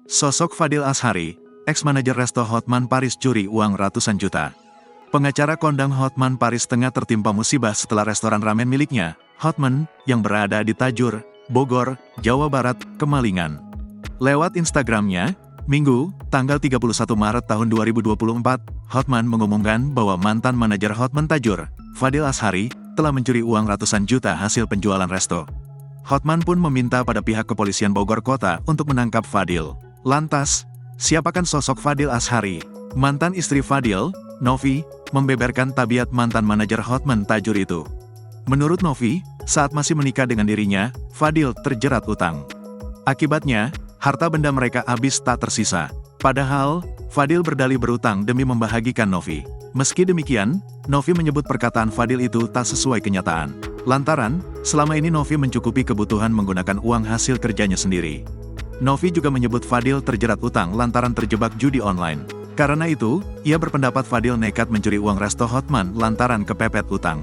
Sosok Fadil Azhari, ex-manajer resto Hotman Paris curi uang ratusan juta. Pengacara kondang Hotman Paris tengah tertimpa musibah setelah restoran ramen miliknya, Hotman, yang berada di Tajur, Bogor, Jawa Barat, kemalingan. Lewat Instagramnya, Minggu, tanggal 31 Maret tahun 2024, Hotman mengumumkan bahwa mantan manajer Hotman Tajur, Fadil Azhari, telah mencuri uang ratusan juta hasil penjualan resto. Hotman pun meminta pada pihak kepolisian Bogor Kota untuk menangkap Fadil. Lantas, siapakah sosok Fadil Azhari? Mantan istri Fadil, Novi, membeberkan tabiat mantan manajer Hotman Tajur itu. Menurut Novi, saat masih menikah dengan dirinya, Fadil terjerat utang. Akibatnya, harta benda mereka habis tak tersisa. Padahal, Fadil berdalih berutang demi membahagikan Novi. Meski demikian, Novi menyebut perkataan Fadil itu tak sesuai kenyataan. Lantaran, selama ini Novi mencukupi kebutuhan menggunakan uang hasil kerjanya sendiri. Novi juga menyebut Fadil terjerat utang lantaran terjebak judi online. Karena itu, ia berpendapat Fadil nekat mencuri uang resto Hotman lantaran kepepet utang.